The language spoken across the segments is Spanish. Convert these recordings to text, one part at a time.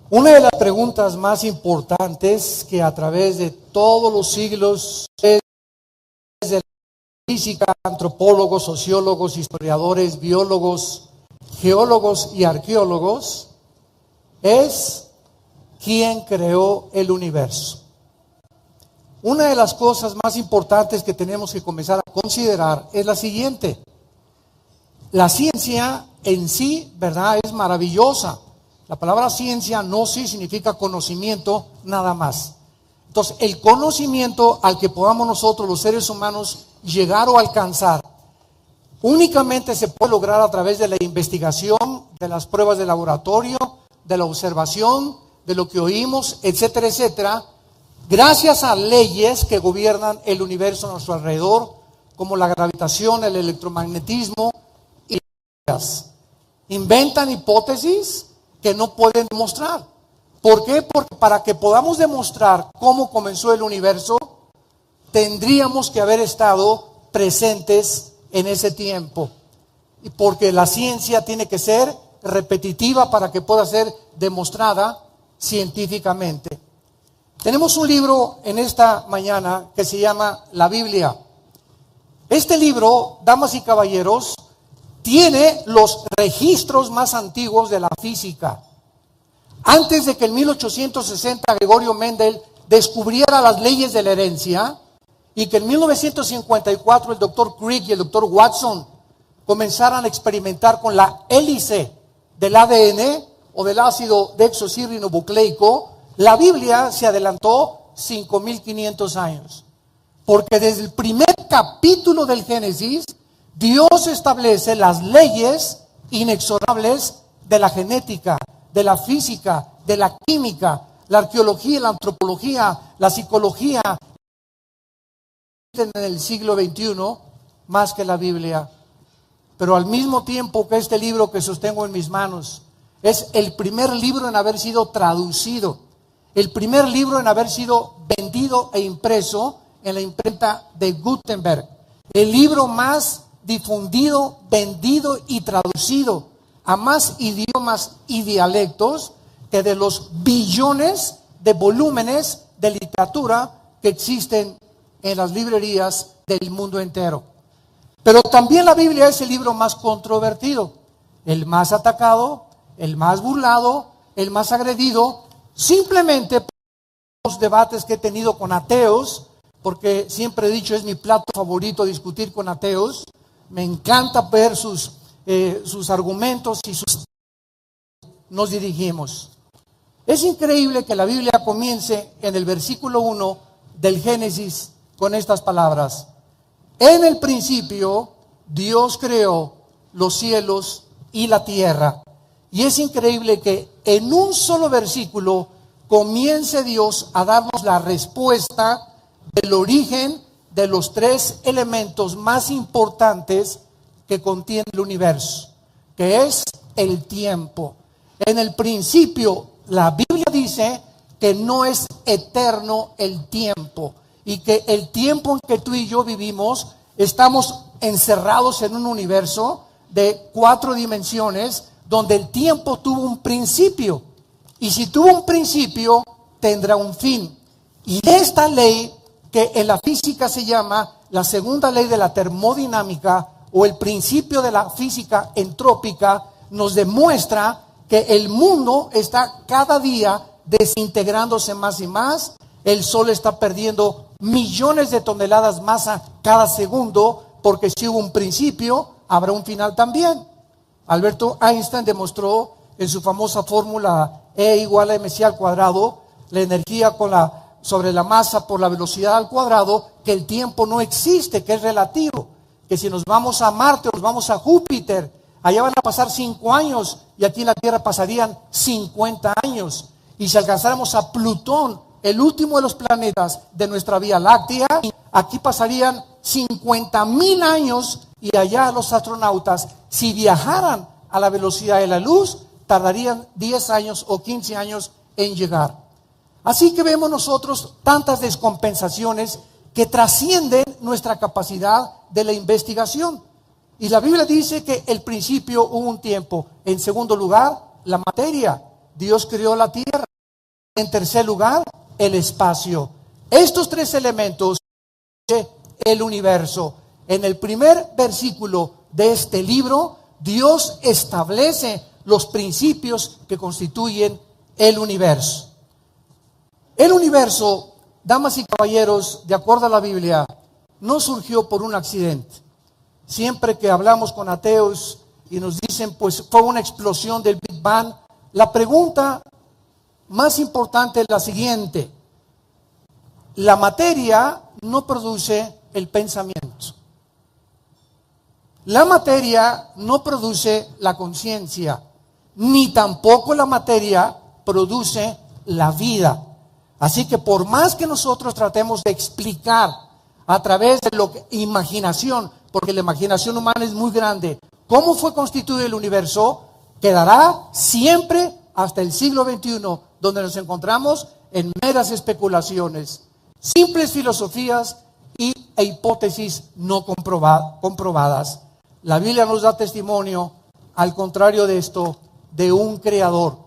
Una de las preguntas más importantes que a través de todos los siglos, desde la física, antropólogos, sociólogos, historiadores, biólogos, geólogos y arqueólogos, es ¿quién creó el universo? Una de las cosas más importantes que tenemos que comenzar a considerar es la siguiente. La ciencia en sí, ¿verdad?, es maravillosa. La palabra ciencia no sí significa conocimiento nada más. Entonces, el conocimiento al que podamos nosotros, los seres humanos, llegar o alcanzar, únicamente se puede lograr a través de la investigación, de las pruebas de laboratorio, de la observación, de lo que oímos, etcétera, etcétera, gracias a leyes que gobiernan el universo a nuestro alrededor, como la gravitación, el electromagnetismo y las inventan hipótesis que no pueden demostrar. ¿Por qué? Porque para que podamos demostrar cómo comenzó el universo, tendríamos que haber estado presentes en ese tiempo. Y porque la ciencia tiene que ser repetitiva para que pueda ser demostrada científicamente. Tenemos un libro en esta mañana que se llama la Biblia. Este libro, damas y caballeros, tiene los registros más antiguos de la física. Antes de que en 1860 Gregorio Mendel descubriera las leyes de la herencia y que en 1954 el doctor Crick y el doctor Watson comenzaran a experimentar con la hélice del ADN o del ácido desoxirribonucleico, la Biblia se adelantó 5.500 años. Porque desde el primer capítulo del Génesis, Dios establece las leyes inexorables de la genética, de la física, de la química, la arqueología, la antropología, la psicología. En el siglo XXI, más que la Biblia. Pero al mismo tiempo que este libro que sostengo en mis manos es el primer libro en haber sido traducido, el primer libro en haber sido vendido e impreso en la imprenta de Gutenberg, el libro más difundido, vendido y traducido a más idiomas y dialectos que de los billones de volúmenes de literatura que existen en las librerías del mundo entero. Pero también la Biblia es el libro más controvertido, el más atacado, el más burlado, el más agredido, simplemente por los debates que he tenido con ateos, porque siempre he dicho es mi plato favorito discutir con ateos. Me encanta ver sus argumentos y nos dirigimos. Es increíble que la Biblia comience en el versículo 1 del Génesis con estas palabras. En el principio Dios creó los cielos y la tierra. Y es increíble que en un solo versículo comience Dios a darnos la respuesta del origen de los tres elementos más importantes que contiene el universo, que es el tiempo. En el principio, la Biblia dice que no es eterno el tiempo y que el tiempo en que tú y yo vivimos, estamos encerrados en un universo de 4 dimensiones donde el tiempo tuvo un principio. Y si tuvo un principio, tendrá un fin. Y esta ley, que en la física se llama la segunda ley de la termodinámica o el principio de la física entrópica, nos demuestra que el mundo está cada día desintegrándose más y más. El sol está perdiendo millones de toneladas masa cada segundo, porque si hubo un principio, habrá un final también. Alberto Einstein demostró en su famosa fórmula E igual a mc al cuadrado, la energía sobre la masa por la velocidad al cuadrado, que el tiempo no existe, que es relativo, que si nos vamos a Marte o nos vamos a Júpiter, allá van a pasar 5 años y aquí en la Tierra pasarían 50 años. Y si alcanzáramos a Plutón, el último de los planetas de nuestra Vía Láctea, aquí pasarían 50,000 años y allá los astronautas, si viajaran a la velocidad de la luz, tardarían 10 años o 15 años en llegar. Así que vemos nosotros tantas descompensaciones que trascienden nuestra capacidad de la investigación. Y la Biblia dice que el principio hubo un tiempo. En segundo lugar, la materia. Dios creó la tierra. En tercer lugar, el espacio. Estos tres elementos, el universo. En el primer versículo de este libro, Dios establece los principios que constituyen el universo. El universo, damas y caballeros, de acuerdo a la Biblia, no surgió por un accidente. Siempre que hablamos con ateos y nos dicen, pues fue una explosión del Big Bang, la pregunta más importante es la siguiente: la materia no produce el pensamiento. La materia no produce la conciencia, ni tampoco la materia produce la vida. Así que por más que nosotros tratemos de explicar a través de la imaginación, porque la imaginación humana es muy grande, cómo fue constituido el universo, quedará siempre hasta el siglo XXI, donde nos encontramos en meras especulaciones, simples filosofías e hipótesis no comprobadas. La Biblia nos da testimonio, al contrario de esto, de un creador.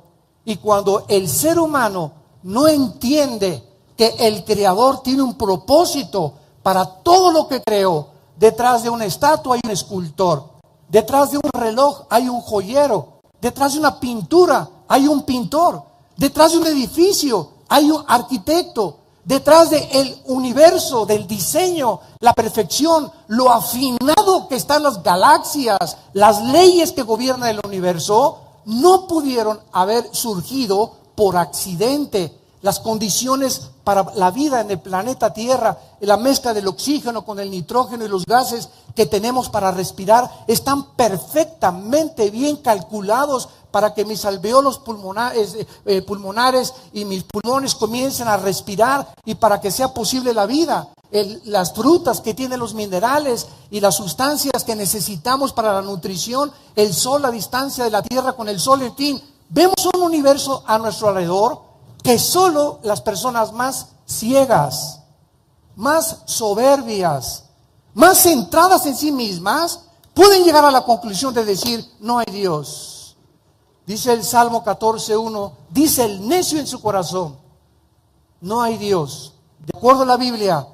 Y cuando el ser humano no entiende que el creador tiene un propósito para todo lo que creó, detrás de una estatua hay un escultor, detrás de un reloj hay un joyero, detrás de una pintura hay un pintor, detrás de un edificio hay un arquitecto, detrás del universo, del diseño, la perfección, lo afinado que están las galaxias, las leyes que gobiernan el universo, no pudieron haber surgido por accidente. Las condiciones para la vida en el planeta Tierra, la mezcla del oxígeno con el nitrógeno y los gases que tenemos para respirar, están perfectamente bien calculados para que mis alveolos pulmonares y mis pulmones comiencen a respirar y para que sea posible la vida. Las frutas que tienen los minerales y las sustancias que necesitamos para la nutrición, el sol, la distancia de la Tierra con el sol, en fin. Vemos un universo a nuestro alrededor que solo las personas más ciegas, más soberbias, más centradas en sí mismas, pueden llegar a la conclusión de decir, no hay Dios. Dice el Salmo 14:1, dice el necio en su corazón, no hay Dios. De acuerdo a la Biblia,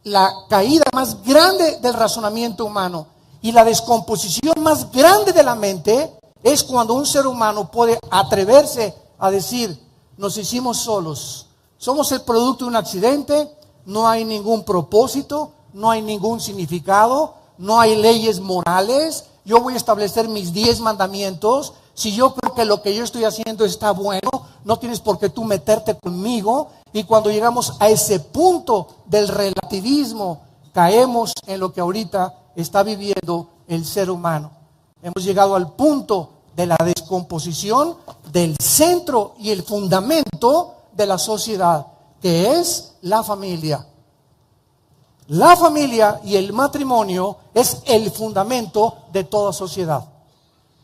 la caída más grande del razonamiento humano y la descomposición más grande de la mente es cuando un ser humano puede atreverse a decir, nos hicimos solos, somos el producto de un accidente, no hay ningún propósito, no hay ningún significado, no hay leyes morales, yo voy a establecer mis 10 mandamientos, si yo creo que lo que yo estoy haciendo está bueno, no tienes por qué tú meterte conmigo. Y cuando llegamos a ese punto del relativismo, caemos en lo que ahorita está viviendo el ser humano. Hemos llegado al punto de la descomposición del centro y el fundamento de la sociedad, que es la familia. La familia y el matrimonio es el fundamento de toda sociedad,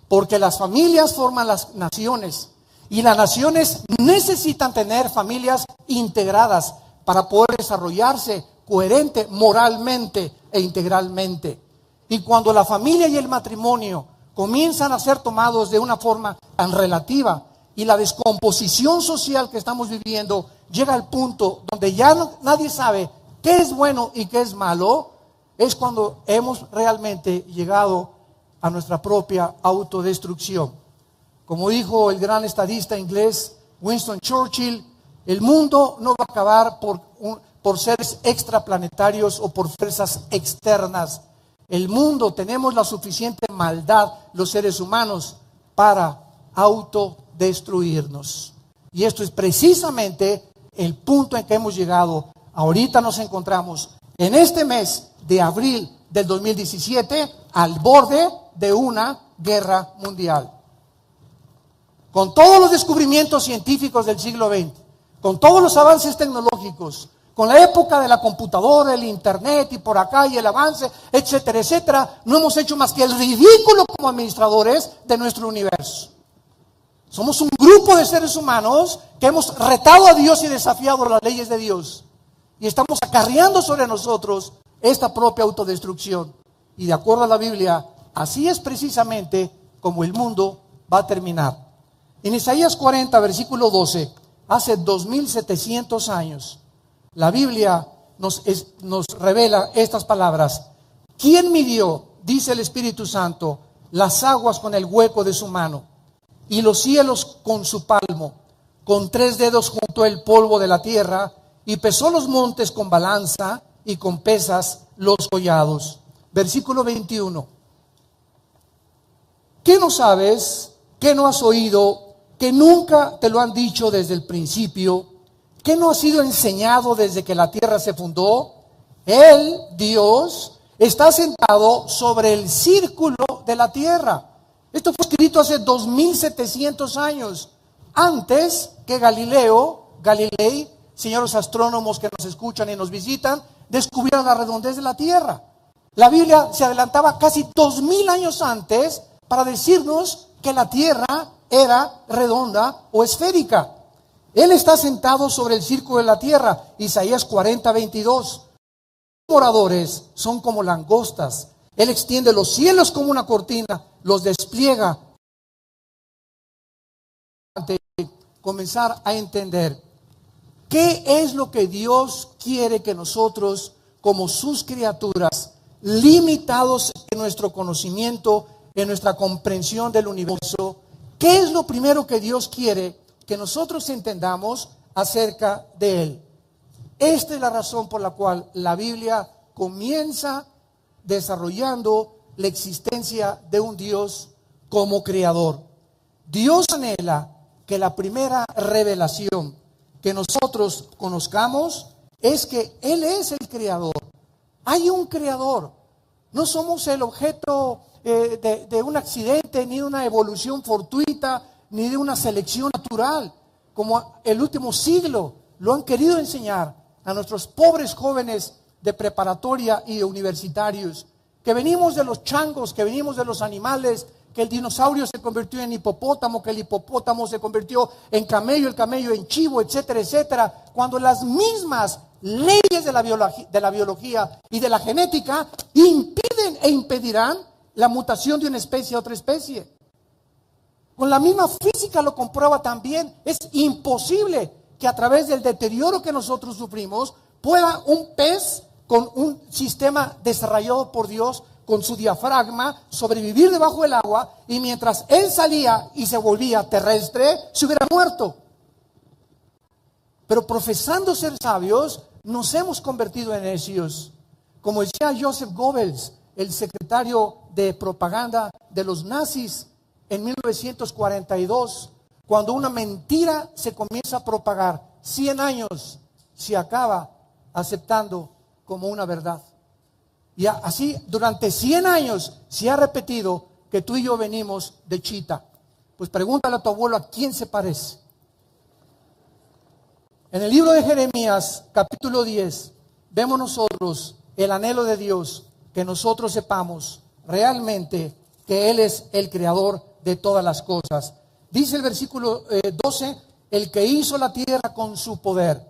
porque las familias forman las naciones y las naciones necesitan tener familias integradas para poder desarrollarse coherente, moralmente e integralmente. Y cuando la familia y el matrimonio comienzan a ser tomados de una forma tan relativa y la descomposición social que estamos viviendo llega al punto donde ya nadie sabe qué es bueno y qué es malo, es cuando hemos realmente llegado a nuestra propia autodestrucción. Como dijo el gran estadista inglés Winston Churchill, el mundo no va a acabar por seres extraplanetarios o por fuerzas externas. El mundo, tenemos la suficiente maldad, los seres humanos, para autodestruirnos. Y esto es precisamente el punto en que hemos llegado. Ahorita nos encontramos en este mes de abril del 2017 al borde de una guerra mundial. Con todos los descubrimientos científicos del siglo XX, con todos los avances tecnológicos, con la época de la computadora, el internet y por acá y el avance, etcétera, etcétera, no hemos hecho más que el ridículo como administradores de nuestro universo. Somos un grupo de seres humanos que hemos retado a Dios y desafiado las leyes de Dios. Y estamos acarreando sobre nosotros esta propia autodestrucción. Y de acuerdo a la Biblia, así es precisamente como el mundo va a terminar. En Isaías 40, versículo 12, hace 2700 años, la Biblia nos revela estas palabras. ¿Quién midió, dice el Espíritu Santo, las aguas con el hueco de su mano y los cielos con su palmo? Con 3 dedos juntó el polvo de la tierra y pesó los montes con balanza y con pesas los collados. Versículo 21. ¿Qué no sabes? ¿Qué no has oído? ¿Que nunca te lo han dicho desde el principio? ¿Qué no ha sido enseñado desde que la tierra se fundó? Él, Dios, está sentado sobre el círculo de la tierra. Esto fue escrito hace 2700 años, antes que Galilei, señores astrónomos que nos escuchan y nos visitan, descubrieran la redondez de la tierra. La Biblia se adelantaba casi 2000 años antes para decirnos que la tierra era redonda o esférica. Él está sentado sobre el círculo de la tierra. Isaías 40, 22. Los moradores son como langostas. Él extiende los cielos como una cortina, los despliega. Comenzar a entender qué es lo que Dios quiere que nosotros, como sus criaturas, limitados en nuestro conocimiento, en nuestra comprensión del universo, ¿qué es lo primero que Dios quiere que nosotros entendamos acerca de Él? Esta es la razón por la cual la Biblia comienza desarrollando la existencia de un Dios como creador. Dios anhela que la primera revelación que nosotros conozcamos es que Él es el creador. Hay un creador. No somos el objeto de un accidente, ni de una evolución fortuita, ni de una selección natural, como el último siglo lo han querido enseñar a nuestros pobres jóvenes de preparatoria y de universitarios, que venimos de los changos, que venimos de los animales, que el dinosaurio se convirtió en hipopótamo, que el hipopótamo se convirtió en camello, el camello en chivo, etcétera, etcétera, cuando las mismas leyes de la biología y de la genética impiden e impedirán la mutación de una especie a otra especie. Con la misma física lo comprueba también. Es imposible que a través del deterioro que nosotros sufrimos pueda un pez con un sistema desarrollado por Dios, con su diafragma, sobrevivir debajo del agua, y mientras él salía y se volvía terrestre, se hubiera muerto. Pero profesando ser sabios, nos hemos convertido en necios. Como decía Joseph Goebbels, el secretario de propaganda de los nazis en 1942, cuando una mentira se comienza a propagar, 100 años se acaba aceptando como una verdad. Y así durante 100 años se ha repetido que tú y yo venimos de Chita. Pues pregúntale a tu abuelo a quién se parece. En el libro de Jeremías, capítulo 10, vemos nosotros el anhelo de Dios, que nosotros sepamos realmente que Él es el creador de todas las cosas. Dice el versículo 12, el que hizo la tierra con su poder,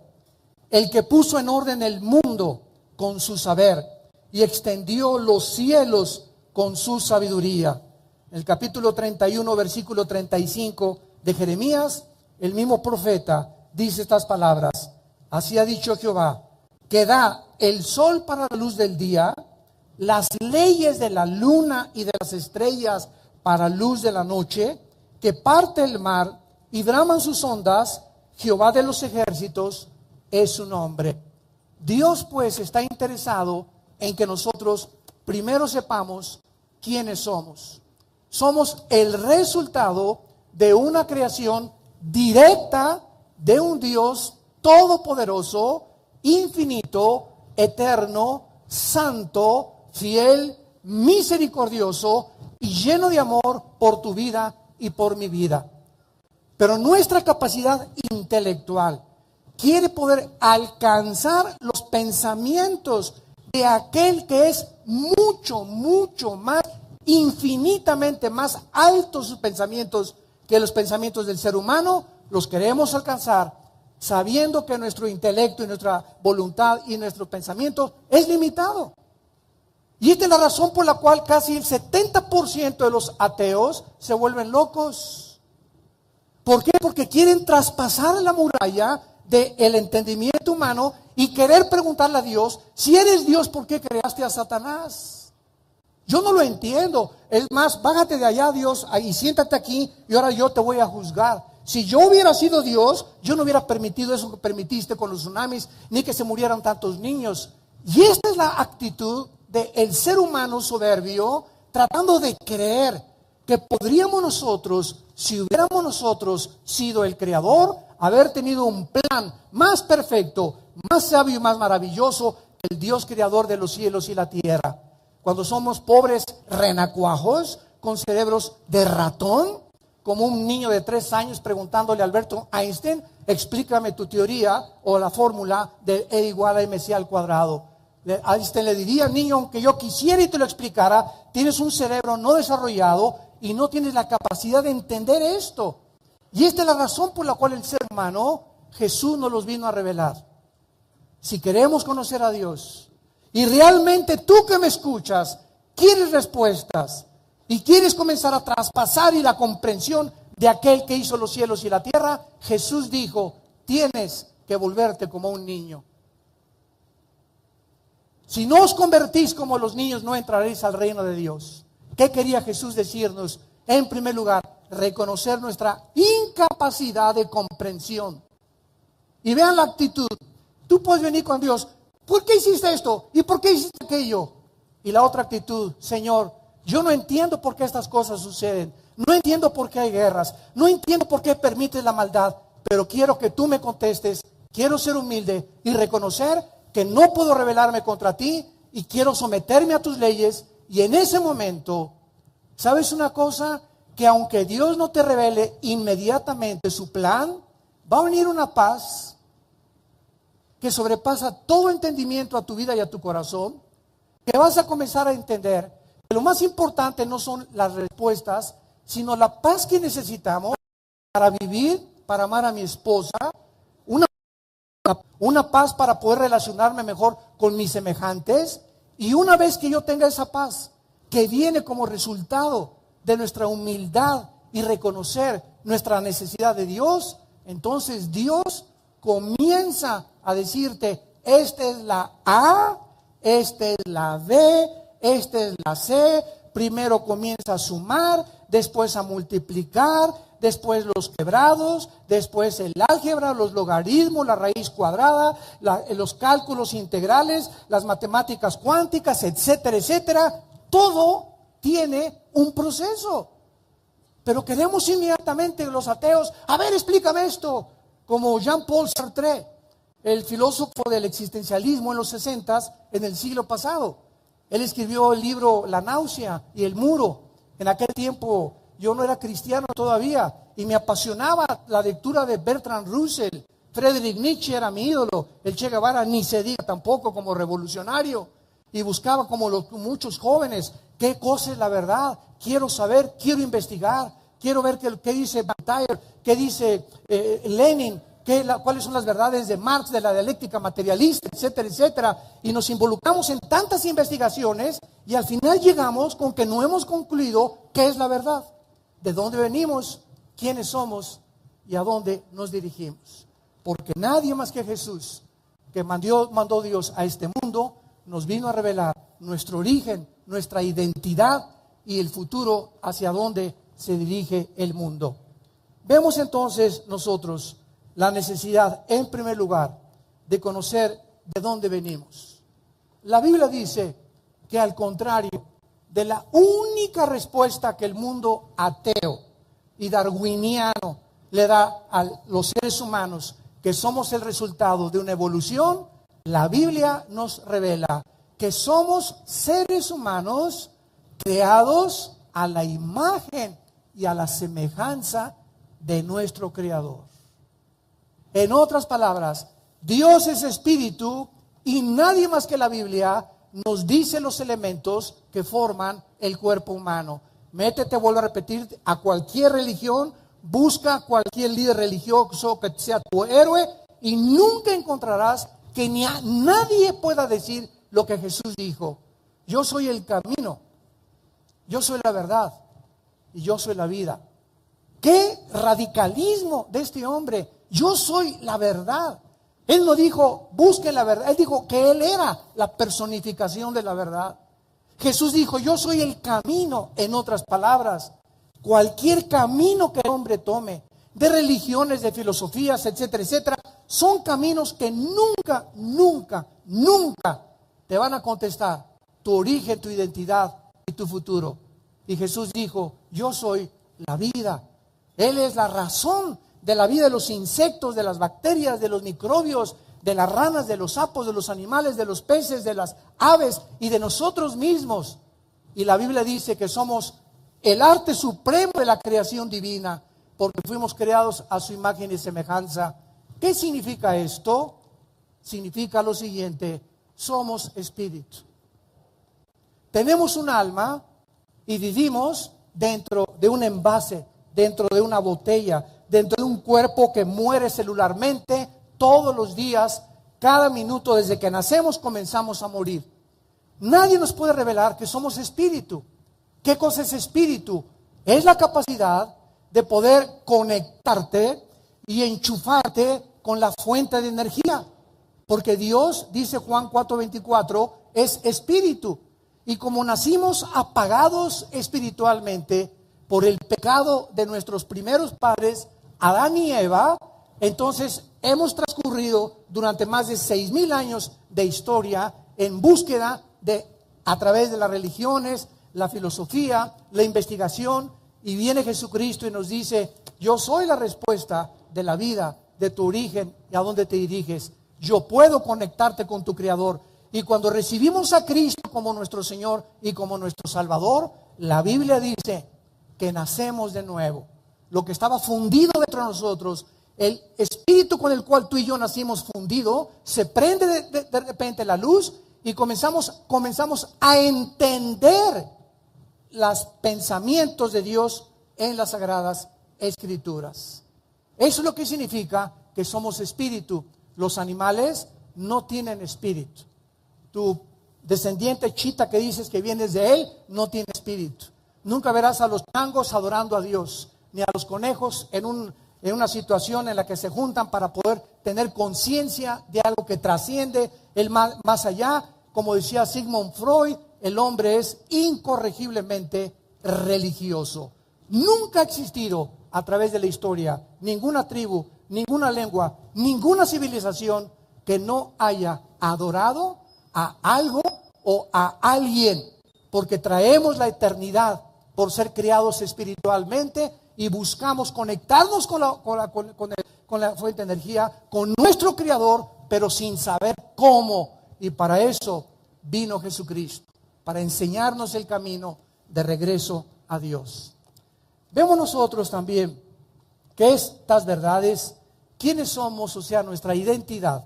el que puso en orden el mundo con su saber y extendió los cielos con su sabiduría. En el capítulo 31, versículo 35 de Jeremías, el mismo profeta dice estas palabras: así ha dicho Jehová, que da el sol para la luz del día, las leyes de la luna y de las estrellas para luz de la noche, que parte el mar y braman sus ondas, Jehová de los ejércitos es su nombre. Dios pues está interesado en que nosotros primero sepamos quiénes somos. Somos el resultado de una creación directa de un Dios todopoderoso, infinito, eterno, santo, fiel, misericordioso y lleno de amor por tu vida y por mi vida. Pero nuestra capacidad intelectual quiere poder alcanzar los pensamientos de aquel que es mucho, mucho más, infinitamente más altos sus pensamientos que los pensamientos del ser humano. Los queremos alcanzar sabiendo que nuestro intelecto y nuestra voluntad y nuestro pensamiento es limitado. Y esta es la razón por la cual casi el 70% de los ateos se vuelven locos. ¿Por qué? Porque quieren traspasar la muralla del entendimiento humano y querer preguntarle a Dios, si eres Dios, ¿por qué creaste a Satanás? Yo no lo entiendo. Es más, bájate de allá, Dios, y siéntate aquí y ahora yo te voy a juzgar. Si yo hubiera sido Dios, yo no hubiera permitido eso que permitiste con los tsunamis, ni que se murieran tantos niños. Y esta es la actitud del ser humano soberbio, tratando de creer que podríamos nosotros, si hubiéramos nosotros sido el creador, haber tenido un plan más perfecto, más sabio y más maravilloso que el Dios creador de los cielos y la tierra. Cuando somos pobres renacuajos con cerebros de ratón, como un niño de 3 años preguntándole a Alberto Einstein, explícame tu teoría o la fórmula de E igual a mc al cuadrado. Einstein le diría, niño, aunque yo quisiera y te lo explicara, tienes un cerebro no desarrollado y no tienes la capacidad de entender esto. Y esta es la razón por la cual el ser humano, Jesús nos los vino a revelar. Si queremos conocer a Dios y realmente tú que me escuchas quieres respuestas y quieres comenzar a traspasar y la comprensión de aquel que hizo los cielos y la tierra, Jesús dijo, tienes que volverte como un niño. Si no os convertís como los niños, no entraréis al reino de Dios. ¿Qué quería Jesús decirnos? En primer lugar, reconocer nuestra incapacidad de comprensión. Y vean la actitud. Tú puedes venir con Dios. ¿Por qué hiciste esto? ¿Y por qué hiciste aquello? Y la otra actitud, Señor, yo no entiendo por qué estas cosas suceden. No entiendo por qué hay guerras. No entiendo por qué permites la maldad. Pero quiero que tú me contestes. Quiero ser humilde y reconocer que no puedo rebelarme contra ti y quiero someterme a tus leyes. Y en ese momento, ¿sabes una cosa? Que aunque Dios no te revele inmediatamente su plan, va a venir una paz que sobrepasa todo entendimiento a tu vida y a tu corazón, que vas a comenzar a entender que lo más importante no son las respuestas, sino la paz que necesitamos para vivir, para amar a mi esposa, una paz para poder relacionarme mejor con mis semejantes. Y una vez que yo tenga esa paz, que viene como resultado de nuestra humildad y reconocer nuestra necesidad de Dios, entonces Dios comienza a decirte, esta es la A, esta es la B, esta es la C. Primero comienza a sumar, después a multiplicar, después los quebrados, después el álgebra, los logaritmos, la raíz cuadrada, los cálculos integrales, las matemáticas cuánticas, etcétera, etcétera. Todo tiene un proceso. Pero queremos inmediatamente los ateos, a ver, explícame esto, como Jean-Paul Sartre, el filósofo del existencialismo en los 60s, en el siglo pasado. Él escribió el libro La náusea y el muro. En aquel tiempo yo no era cristiano todavía y me apasionaba la lectura de Bertrand Russell. Friedrich Nietzsche era mi ídolo, el Che Guevara ni se diga tampoco como revolucionario. Y buscaba como muchos jóvenes, qué cosa es la verdad, quiero saber, quiero investigar, quiero ver qué dice Bataille, qué dice Lenin, cuáles son las verdades de Marx, de la dialéctica materialista, etcétera, etcétera. Y nos involucramos en tantas investigaciones y al final llegamos con que no hemos concluido qué es la verdad, de dónde venimos, quiénes somos y a dónde nos dirigimos. Porque nadie más que Jesús, que mandó Dios a este mundo, nos vino a revelar nuestro origen, nuestra identidad y el futuro hacia dónde se dirige el mundo. Vemos entonces nosotros la necesidad, en primer lugar, de conocer de dónde venimos. La Biblia dice que al contrario de la única respuesta que el mundo ateo y darwiniano le da a los seres humanos, que somos el resultado de una evolución, la Biblia nos revela que somos seres humanos creados a la imagen y a la semejanza de nuestro Creador. En otras palabras, Dios es espíritu y nadie más que la Biblia nos dice los elementos que forman el cuerpo humano. Métete, vuelvo a repetir, a cualquier religión, busca cualquier líder religioso que sea tu héroe y nunca encontrarás que ni a nadie pueda decir lo que Jesús dijo. Yo soy el camino, yo soy la verdad y yo soy la vida. qué radicalismo de este hombre. Yo soy la verdad. Él no dijo, busquen la verdad. Él dijo que Él era la personificación de la verdad. Jesús dijo, yo soy el camino. En otras palabras, cualquier camino que el hombre tome, de religiones, de filosofías, etcétera, etcétera, son caminos que nunca, nunca, nunca te van a contestar tu origen, tu identidad y tu futuro. Y Jesús dijo, yo soy la vida. Él es la razón de la vida de los insectos, de las bacterias, de los microbios, de las ranas, de los sapos, de los animales, de los peces, de las aves y de nosotros mismos. Y la Biblia dice que somos el arte supremo de la creación divina, porque fuimos creados a su imagen y semejanza. ¿Qué significa esto? Significa lo siguiente: somos espíritu. Tenemos un alma y vivimos dentro de un envase, dentro de una botella, dentro de un cuerpo que muere celularmente todos los días, cada minuto. Desde que nacemos comenzamos a morir. Nadie nos puede revelar que somos espíritu. ¿Qué cosa es espíritu? Es la capacidad de poder conectarte y enchufarte con la fuente de energía. Porque Dios, dice Juan 4:24, es espíritu. Y como nacimos apagados espiritualmente por el pecado de nuestros primeros padres, Adán y Eva, entonces hemos transcurrido durante más de 6,000 años de historia en búsqueda de, a través de las religiones, la filosofía, la investigación, y viene Jesucristo y nos dice, yo soy la respuesta de la vida, de tu origen y a dónde te diriges. Yo puedo conectarte con tu Creador. Y cuando recibimos a Cristo como nuestro Señor y como nuestro Salvador, la Biblia dice que nacemos de nuevo. Lo que estaba fundido dentro de nosotros, el espíritu con el cual tú y yo nacimos fundido, se prende de repente la luz y comenzamos a entender los pensamientos de Dios en las Sagradas Escrituras. Eso es lo que significa que somos espíritu. Los animales no tienen espíritu. Tu descendiente chita que dices que vienes de él no tiene espíritu. Nunca verás a los changos adorando a Dios, ni a los conejos en una situación en la que se juntan para poder tener conciencia de algo que trasciende el más allá. Como decía Sigmund Freud, el hombre es incorregiblemente religioso. Nunca ha existido a través de la historia ninguna tribu, ninguna lengua, ninguna civilización que no haya adorado a algo o a alguien, porque traemos la eternidad por ser creados espiritualmente y buscamos conectarnos con la fuente de energía, con nuestro Creador, pero sin saber cómo. Y para eso vino Jesucristo, para enseñarnos el camino de regreso a Dios. Vemos nosotros también que estas verdades, quiénes somos, o sea, nuestra identidad.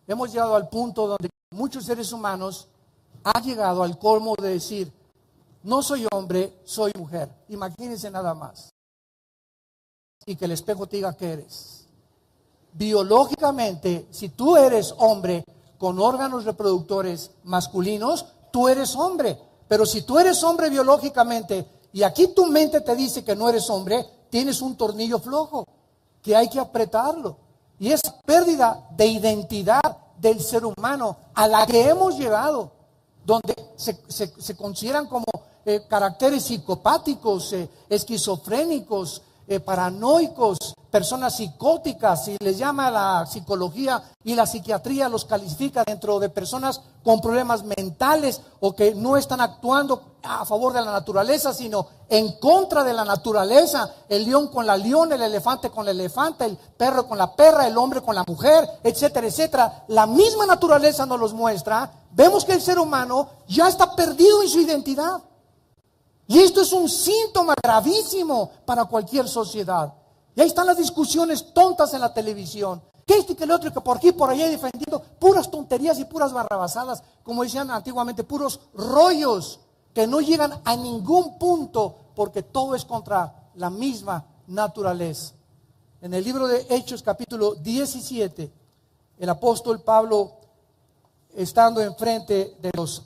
Hemos llegado al punto donde muchos seres humanos han llegado al colmo de decir, no soy hombre, soy mujer. Imagínense nada más. Y que el espejo te diga que eres. Biológicamente, si tú eres hombre con órganos reproductores masculinos, tú eres hombre. Pero si tú eres hombre biológicamente y aquí tu mente te dice que no eres hombre, tienes un tornillo flojo que hay que apretarlo. Y esa pérdida de identidad del ser humano a la que hemos llegado, donde se consideran como caracteres psicopáticos, esquizofrénicos, paranoicos, personas psicóticas, y les llama la psicología y la psiquiatría, los califica dentro de personas con problemas mentales o que no están actuando a favor de la naturaleza, sino en contra de la naturaleza. El león con la leona, el elefante con la elefanta, el perro con la perra, el hombre con la mujer, etcétera, etcétera. La misma naturaleza nos los muestra. Vemos que el ser humano ya está perdido en su identidad. Y esto es un síntoma gravísimo para cualquier sociedad. Y ahí están las discusiones tontas en la televisión. Que este y que el otro, que por aquí y por allá defendiendo puras tonterías y puras barrabasadas, como decían antiguamente, puros rollos que no llegan a ningún punto porque todo es contra la misma naturaleza. En el libro de Hechos capítulo 17, el apóstol Pablo, estando enfrente de los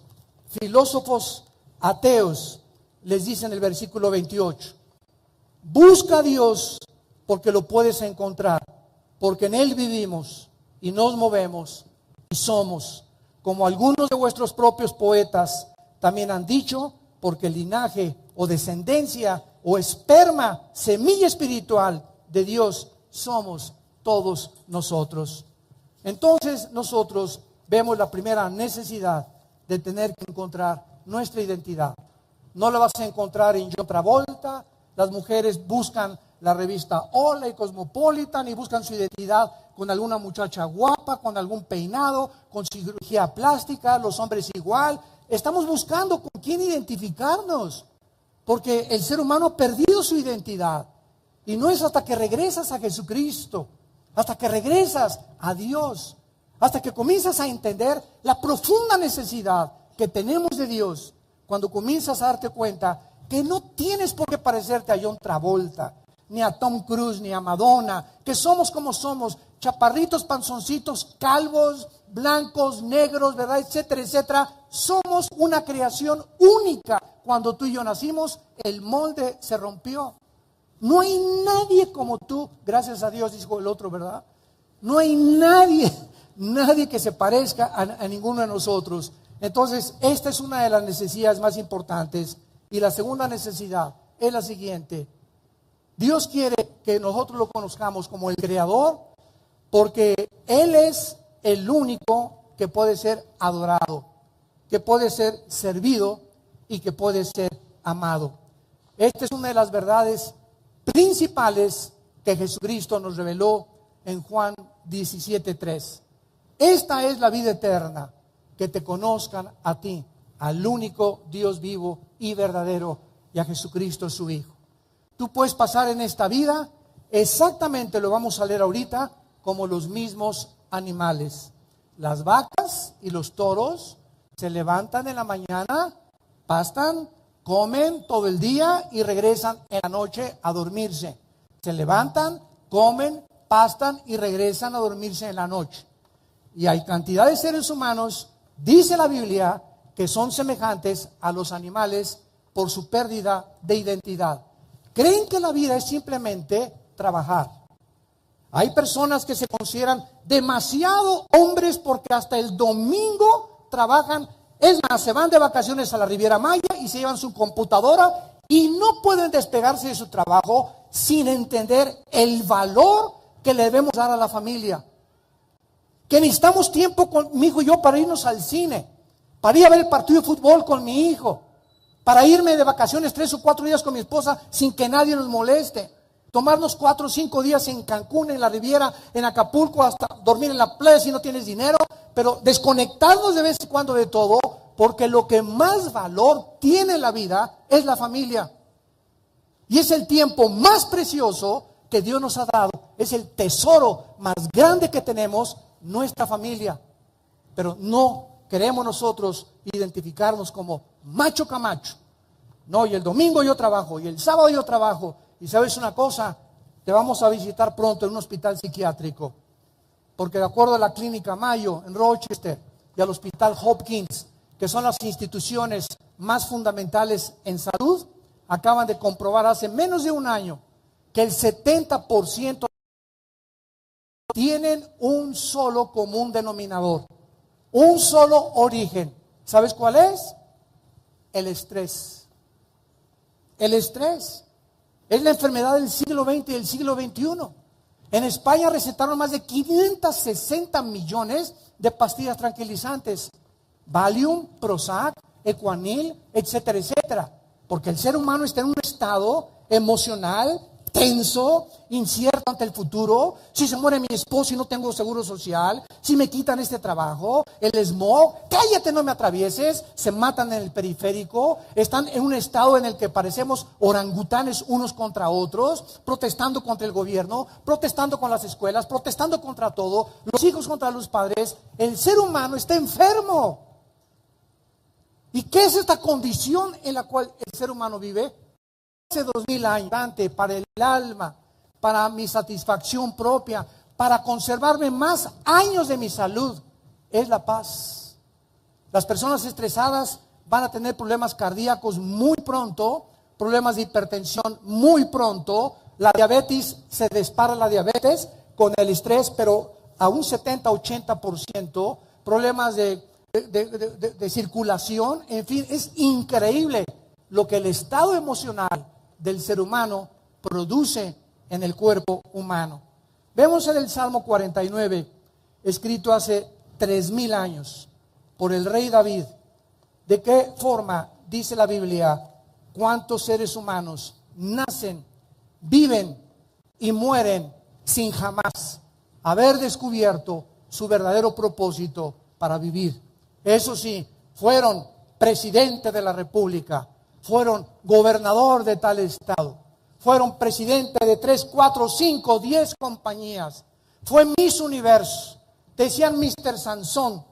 filósofos ateos, les dice en el versículo 28, Busca a Dios porque lo puedes encontrar, porque en Él vivimos y nos movemos y somos, como algunos de vuestros propios poetas también han dicho, porque el linaje o descendencia o esperma, semilla espiritual de Dios somos todos nosotros. Entonces nosotros vemos la primera necesidad de tener que encontrar nuestra identidad. No la vas a encontrar en John Travolta. Las mujeres buscan la revista Hola y Cosmopolitan y buscan su identidad con alguna muchacha guapa, con algún peinado, con cirugía plástica. Los hombres igual. Estamos buscando con quién identificarnos, porque el ser humano ha perdido su identidad. Y no es hasta que regresas a Jesucristo, hasta que regresas a Dios, hasta que comienzas a entender la profunda necesidad que tenemos de Dios, cuando comienzas a darte cuenta que no tienes por qué parecerte a John Travolta, ni a Tom Cruise, ni a Madonna, que somos como somos, chaparritos, panzoncitos, calvos, blancos, negros, ¿verdad? Etcétera, etcétera. Somos una creación única. Cuando tú y yo nacimos, el molde se rompió. No hay nadie como tú, gracias a Dios, dijo el otro, ¿verdad? No hay nadie que se parezca a ninguno de nosotros. Entonces, esta es una de las necesidades más importantes. Y la segunda necesidad es la siguiente. Dios quiere que nosotros lo conozcamos como el Creador, porque Él es el único que puede ser adorado, que puede ser servido y que puede ser amado. Esta es una de las verdades principales que Jesucristo nos reveló en Juan 17:3. Esta es la vida eterna, que te conozcan a ti, al único Dios vivo y verdadero, y a Jesucristo su Hijo. Tú puedes pasar en esta vida exactamente, lo vamos a leer ahorita, como los mismos animales. Las vacas y los toros se levantan en la mañana, pastan, comen todo el día y regresan en la noche a dormirse. Se levantan, comen, pastan y regresan a dormirse en la noche. Y hay cantidad de seres humanos, dice la Biblia, que son semejantes a los animales por su pérdida de identidad. Creen que la vida es simplemente trabajar. Hay personas que se consideran demasiado hombres porque hasta el domingo trabajan. Es más, se van de vacaciones a la Riviera Maya y se llevan su computadora y no pueden despegarse de su trabajo sin entender el valor que le debemos dar a la familia. Que necesitamos tiempo con mi hijo y yo para irnos al cine, para ir a ver el partido de fútbol con mi hijo, para irme de vacaciones 3 o 4 días con mi esposa sin que nadie nos moleste. Tomarnos 4 o 5 días en Cancún, en la Riviera, en Acapulco, hasta dormir en la playa si no tienes dinero, pero desconectarnos de vez en cuando de todo, porque lo que más valor tiene en la vida es la familia. Y es el tiempo más precioso que Dios nos ha dado, es el tesoro más grande que tenemos, nuestra familia. Pero no queremos nosotros identificarnos como macho camacho. No, y el domingo yo trabajo, y el sábado yo trabajo. Y sabes una cosa, te vamos a visitar pronto en un hospital psiquiátrico, porque de acuerdo a la Clínica Mayo en Rochester y al Hospital Hopkins, que son las instituciones más fundamentales en salud, acaban de comprobar hace menos de un año que el 70% tienen un solo común denominador, un solo origen. ¿Sabes cuál es? El estrés. El estrés es la enfermedad del siglo XX y del siglo XXI. En España recetaron más de 560 millones de pastillas tranquilizantes. Valium, Prozac, Equanil, etcétera, etcétera. Porque el ser humano está en un estado emocional tenso, incierto ante el futuro. Si se muere mi esposo y no tengo seguro social, si me quitan este trabajo, el smog, cállate, no me atravieses, se matan en el periférico, están en un estado en el que parecemos orangutanes unos contra otros, protestando contra el gobierno, protestando con las escuelas, protestando contra todo, los hijos contra los padres. El ser humano está enfermo. ¿Y qué es esta condición en la cual el ser humano vive? Hace 2000 años, para el alma, para mi satisfacción propia, para conservarme más años de mi salud, es la paz. Las personas estresadas van a tener problemas cardíacos muy pronto problemas de hipertensión muy pronto, la diabetes, se dispara la diabetes con el estrés, pero a un 70-80%, problemas de circulación, en fin, es increíble lo que el estado emocional del ser humano produce en el cuerpo humano. Vemos en el Salmo 49, escrito hace 3000 años por el rey David, de qué forma dice la Biblia cuántos seres humanos nacen, viven y mueren sin jamás haber descubierto su verdadero propósito para vivir. Eso sí, fueron presidente de la República, fueron gobernador de tal estado, fueron presidente de 3, 4, 5, 10 compañías, fue Miss Universo, decían Mr. Sansón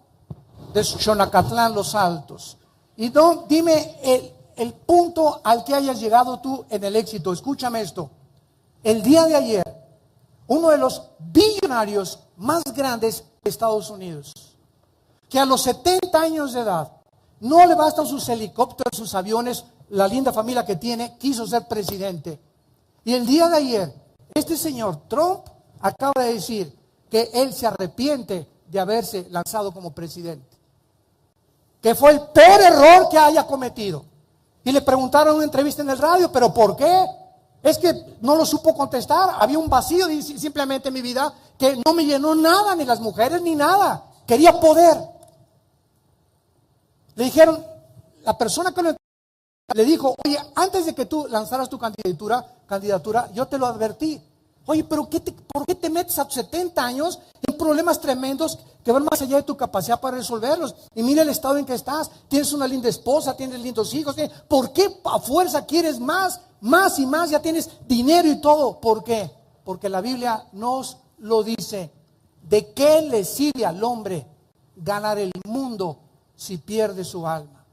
de Xonacatlán, Los Altos. Y no, dime el punto al que hayas llegado tú en el éxito. Escúchame esto. El día de ayer, uno de los billonarios más grandes de Estados Unidos, que a los 70 años de edad no le bastan sus helicópteros, sus aviones, la linda familia que tiene, quiso ser presidente. Y el día de ayer, este señor Trump acaba de decir que él se arrepiente de haberse lanzado como presidente, que fue el peor error que haya cometido. Y le preguntaron en una entrevista en el radio, ¿pero por qué? Es que no lo supo contestar, había un vacío simplemente en mi vida que no me llenó nada, ni las mujeres ni nada, quería poder. Le dijeron, la persona que le dijo, oye, antes de que tú lanzaras tu candidatura, yo te lo advertí. Oye, pero ¿por qué te metes a tus 70 años en problemas tremendos que van más allá de tu capacidad para resolverlos? Y mira el estado en que estás, tienes una linda esposa, tienes lindos hijos, ¿por qué a fuerza quieres más y más? Ya tienes dinero y todo. ¿Por qué? Porque la Biblia nos lo dice. ¿De qué le sirve al hombre ganar el mundo si pierde su alma?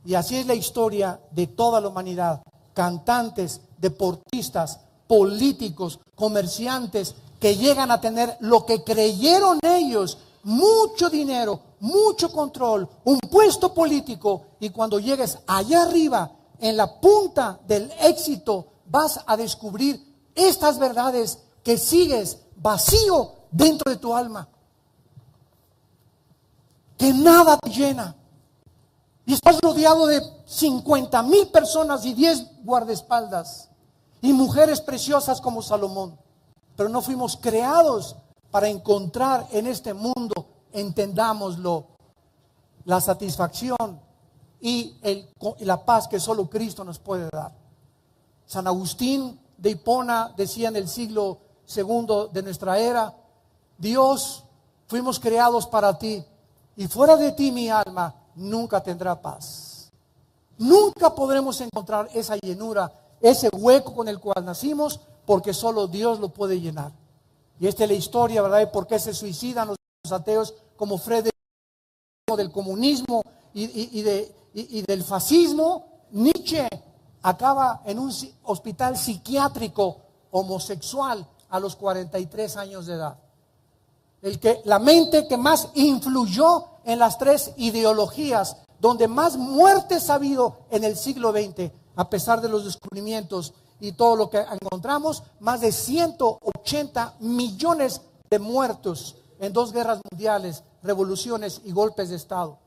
Y así es la historia de toda la humanidad. Cantantes, deportistas, políticos, comerciantes que llegan a tener lo que creyeron ellos, mucho dinero, mucho control, un puesto político, y cuando llegues allá arriba, en la punta del éxito, vas a descubrir estas verdades que sigues vacío dentro de tu alma, que nada te llena. Y estás rodeado de 50,000 personas y 10 guardaespaldas y mujeres preciosas como Salomón. Pero no fuimos creados para encontrar en este mundo, entendámoslo, la satisfacción y la paz que solo Cristo nos puede dar. San Agustín de Hipona decía en el siglo II de nuestra era, Dios, fuimos creados para ti y fuera de ti mi alma nunca tendrá paz. Nunca podremos encontrar esa llenura, ese hueco con el cual nacimos, porque solo Dios lo puede llenar. Y esta es la historia, ¿verdad?, de por qué se suicidan los ateos como Frederick del comunismo y del fascismo. Nietzsche acaba en un hospital psiquiátrico homosexual a los 43 años de edad. La mente que más influyó en las 3 ideologías donde más muertes ha habido en el siglo XX, a pesar de los descubrimientos y todo lo que encontramos, más de 180 millones de muertos en 2 guerras mundiales, revoluciones y golpes de Estado.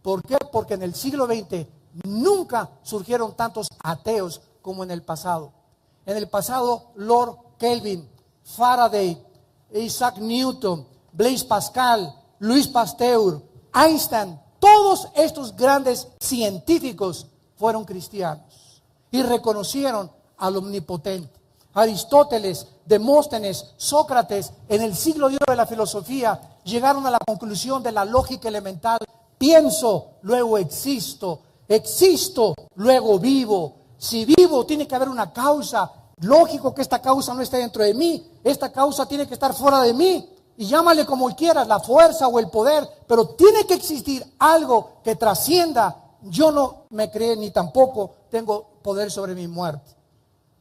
¿Por qué? Porque en el siglo XX nunca surgieron tantos ateos como en el pasado. En el pasado, Lord Kelvin, Faraday, Isaac Newton, Blaise Pascal, Louis Pasteur, Einstein, todos estos grandes científicos fueron cristianos y reconocieron al omnipotente. Aristóteles, Demóstenes, Sócrates, en el siglo de oro de la filosofía, llegaron a la conclusión de la lógica elemental: pienso, luego existo, existo, luego vivo. Si vivo, tiene que haber una causa. Lógico que esta causa no esté dentro de mí, esta causa tiene que estar fuera de mí, y llámale como quieras, la fuerza o el poder, pero tiene que existir algo que trascienda. Yo no me creé ni tampoco tengo poder sobre mi muerte.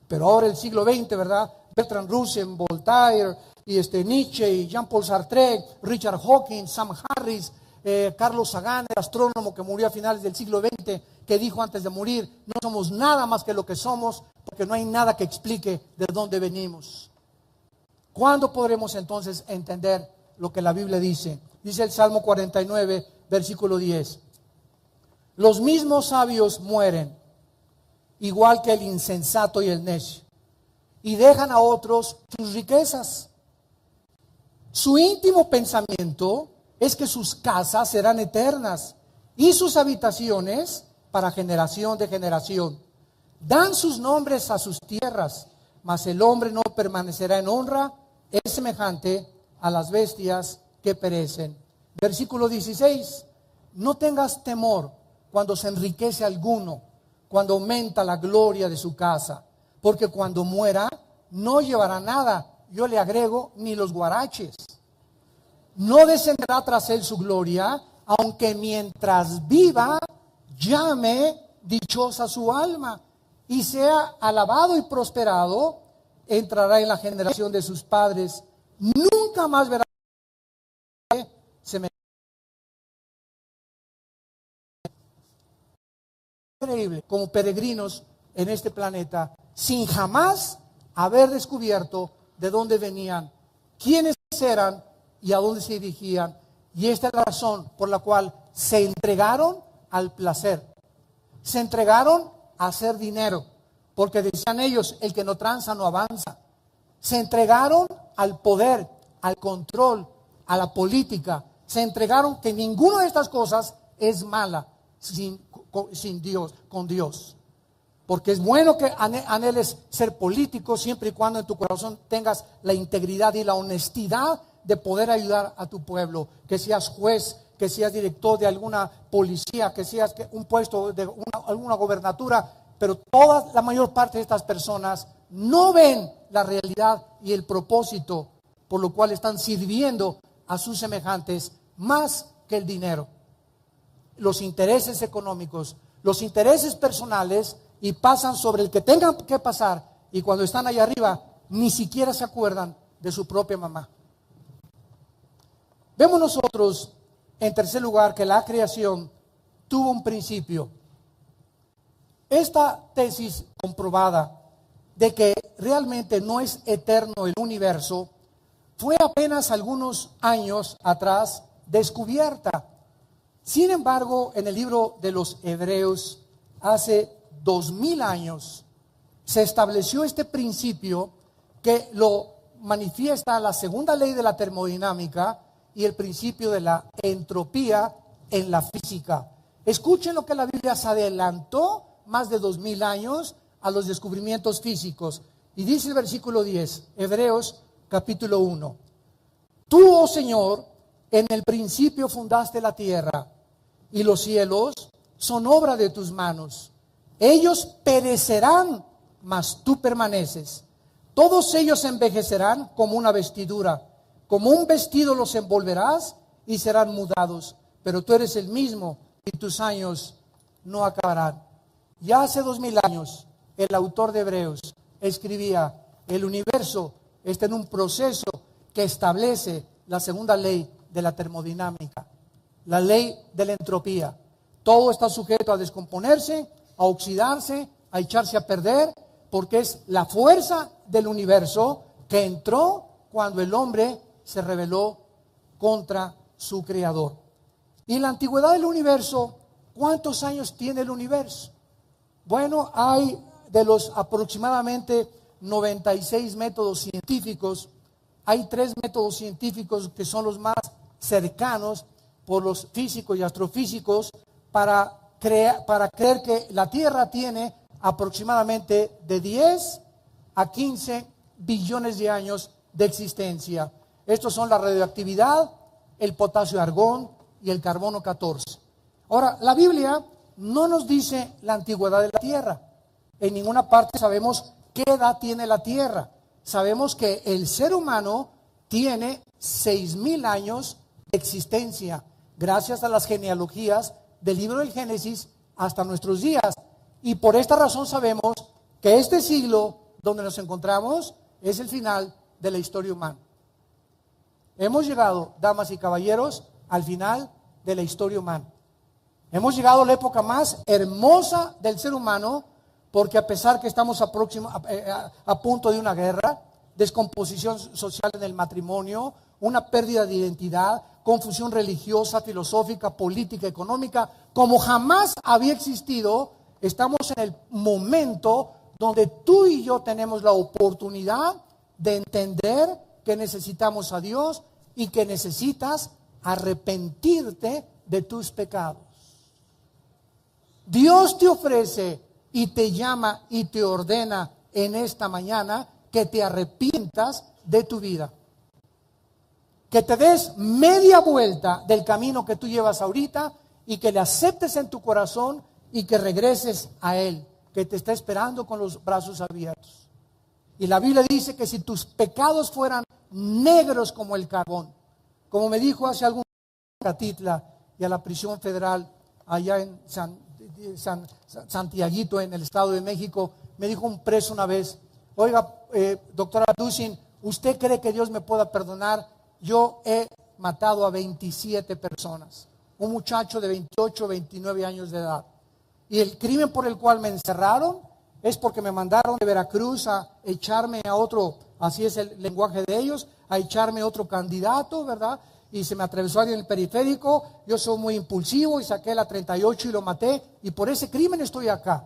Pero ahora el siglo XX, ¿verdad? Bertrand Russell, Voltaire, y Nietzsche, y Jean-Paul Sartre, Richard Hawkins, Sam Harris, Carlos Sagan, el astrónomo que murió a finales del siglo XX, que dijo antes de morir, no somos nada más que lo que somos, porque no hay nada que explique de dónde venimos. ¿Cuándo podremos entonces entender lo que la Biblia dice? Dice el Salmo 49, versículo 10. Los mismos sabios mueren, igual que el insensato y el necio, y dejan a otros sus riquezas. Su íntimo pensamiento es que sus casas serán eternas y sus habitaciones para generación de generación. Dan sus nombres a sus tierras, mas el hombre no permanecerá en honra, es semejante a las bestias que perecen. Versículo 16. No tengas temor cuando se enriquece alguno, cuando aumenta la gloria de su casa, porque cuando muera no llevará nada, yo le agrego, ni los guaraches. No descenderá tras él su gloria, aunque mientras viva llame dichosa su alma y sea alabado y prosperado, entrará en la generación de sus padres, nunca más verá semejante. Increíble, como peregrinos en este planeta, sin jamás haber descubierto de dónde venían, quiénes eran y a dónde se dirigían. Y esta es la razón por la cual se entregaron al placer, se entregaron a hacer dinero, porque decían ellos, el que no tranza no avanza. Se entregaron al poder, al control, a la política. Se entregaron que ninguna de estas cosas es mala sin Dios, con Dios. Porque es bueno que anheles ser político siempre y cuando en tu corazón tengas la integridad y la honestidad de poder ayudar a tu pueblo. Que seas juez, que seas director de alguna policía, que seas un puesto de alguna gobernatura. Pero la mayor parte de estas personas no ven la realidad y el propósito por lo cual están sirviendo a sus semejantes más que el dinero. Los intereses económicos, los intereses personales, y pasan sobre el que tengan que pasar, y cuando están allá arriba ni siquiera se acuerdan de su propia mamá. Vemos nosotros, en tercer lugar, que la creación tuvo un principio. Esta tesis comprobada de que realmente no es eterno el universo fue apenas algunos años atrás descubierta. Sin embargo, en el libro de los Hebreos, hace 2000 años, se estableció este principio que lo manifiesta la segunda ley de la termodinámica y el principio de la entropía en la física. Escuchen lo que la Biblia se adelantó más de 2000 años a los descubrimientos físicos. Y dice el versículo 10, Hebreos capítulo 1. Tú, oh Señor, en el principio fundaste la tierra, y los cielos son obra de tus manos. Ellos perecerán, mas tú permaneces. Todos ellos envejecerán como una vestidura. Como un vestido los envolverás y serán mudados. Pero tú eres el mismo y tus años no acabarán. Ya hace 2000 años, el autor de Hebreos escribía, el universo está en un proceso que establece la segunda ley de la termodinámica, la ley de la entropía. Todo está sujeto a descomponerse, a oxidarse, a echarse a perder, porque es la fuerza del universo que entró cuando el hombre se rebeló contra su creador. Y en la antigüedad del universo, ¿cuántos años tiene el universo? Bueno, hay de los aproximadamente 96 métodos científicos, hay 3 métodos científicos que son los más cercanos por los físicos y astrofísicos para creer que la Tierra tiene aproximadamente de 10 a 15 billones de años de existencia. Estos son la radioactividad, el potasio argón y el carbono 14. Ahora, la Biblia no nos dice la antigüedad de la Tierra. En ninguna parte sabemos qué edad tiene la Tierra. Sabemos que el ser humano tiene 6000 años de existencia, gracias a las genealogías del libro del Génesis hasta nuestros días. Y por esta razón sabemos que este siglo donde nos encontramos es el final de la historia humana. Hemos llegado, damas y caballeros, al final de la historia humana. Hemos llegado a la época más hermosa del ser humano, porque a pesar que estamos a punto de una guerra, descomposición social en el matrimonio, una pérdida de identidad, confusión religiosa, filosófica, política, económica, como jamás había existido, estamos en el momento donde tú y yo tenemos la oportunidad de entender que necesitamos a Dios y que necesitas arrepentirte de tus pecados. Dios te ofrece y te llama y te ordena en esta mañana que te arrepientas de tu vida. Que te des media vuelta del camino que tú llevas ahorita y que le aceptes en tu corazón y que regreses a Él, que te está esperando con los brazos abiertos. Y la Biblia dice que si tus pecados fueran negros como el carbón, como me dijo hace algún tiempo a Catitla y a la prisión federal allá en Santiaguito, en el Estado de México, me dijo un preso una vez: oiga, doctora Dusin, ¿usted cree que Dios me pueda perdonar? Yo he matado a 27 personas, un muchacho de 28, 29 años de edad. Y el crimen por el cual me encerraron es porque me mandaron de Veracruz a echarme a otro, así es el lenguaje de ellos, a echarme otro candidato, ¿verdad? Y se me atravesó alguien en el periférico, yo soy muy impulsivo y saqué la 38 y lo maté, y por ese crimen estoy acá.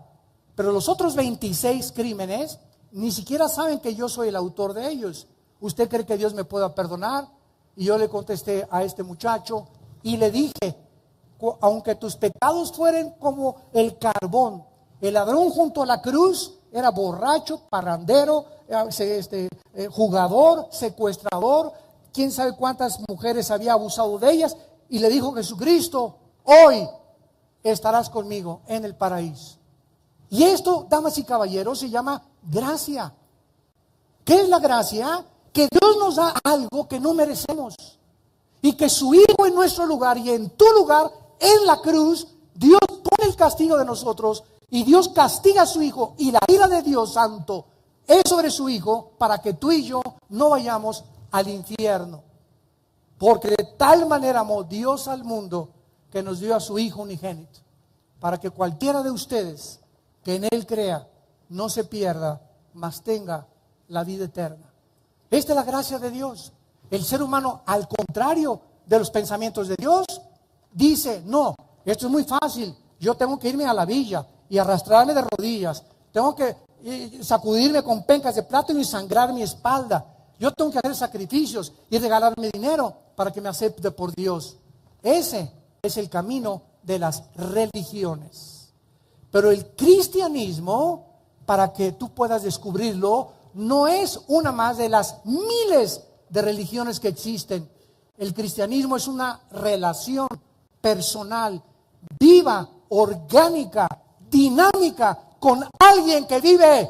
Pero los otros 26 crímenes ni siquiera saben que yo soy el autor de ellos. ¿Usted cree que Dios me pueda perdonar? Y yo le contesté a este muchacho y le dije: aunque tus pecados fueran como el carbón, el ladrón junto a la cruz era borracho, parrandero, jugador, secuestrador, quién sabe cuántas mujeres había abusado de ellas, y le dijo Jesucristo: hoy estarás conmigo en el paraíso. Y esto, damas y caballeros, se llama gracia. ¿Qué es la gracia? Que Dios nos da algo que no merecemos, y que su Hijo en nuestro lugar y en tu lugar en la cruz, Dios pone el castigo de nosotros, y Dios castiga a su Hijo, y la ira de Dios Santo es sobre su Hijo, para que tú y yo no vayamos al infierno. Porque de tal manera amó Dios al mundo, que nos dio a su Hijo unigénito, para que cualquiera de ustedes que en Él crea no se pierda, mas tenga la vida eterna. Esta es la gracia de Dios. El ser humano, al contrario de los pensamientos de Dios, dice: no, esto es muy fácil, yo tengo que irme a la villa y arrastrarme de rodillas, tengo que sacudirme con pencas de plátano y sangrar mi espalda, yo tengo que hacer sacrificios y regalarme dinero para que me acepte por Dios. Ese es el camino de las religiones. Pero el cristianismo, para que tú puedas descubrirlo, no es una más de las miles de religiones que existen. El cristianismo es una relación personal, viva, orgánica, dinámica, con alguien que vive.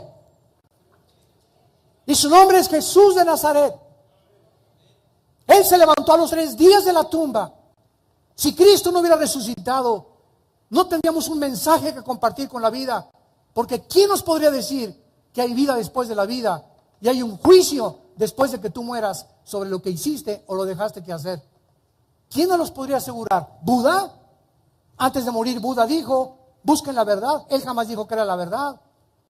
Y su nombre es Jesús de Nazaret. Él se levantó a los 3 días de la tumba. Si Cristo no hubiera resucitado, no tendríamos un mensaje que compartir con la vida. Porque ¿quién nos podría decir que hay vida después de la vida y hay un juicio después de que tú mueras sobre lo que hiciste o lo dejaste que hacer? ¿Quién nos los podría asegurar? ¿Buda? Antes de morir, Buda dijo: busquen la verdad. Él jamás dijo que era la verdad.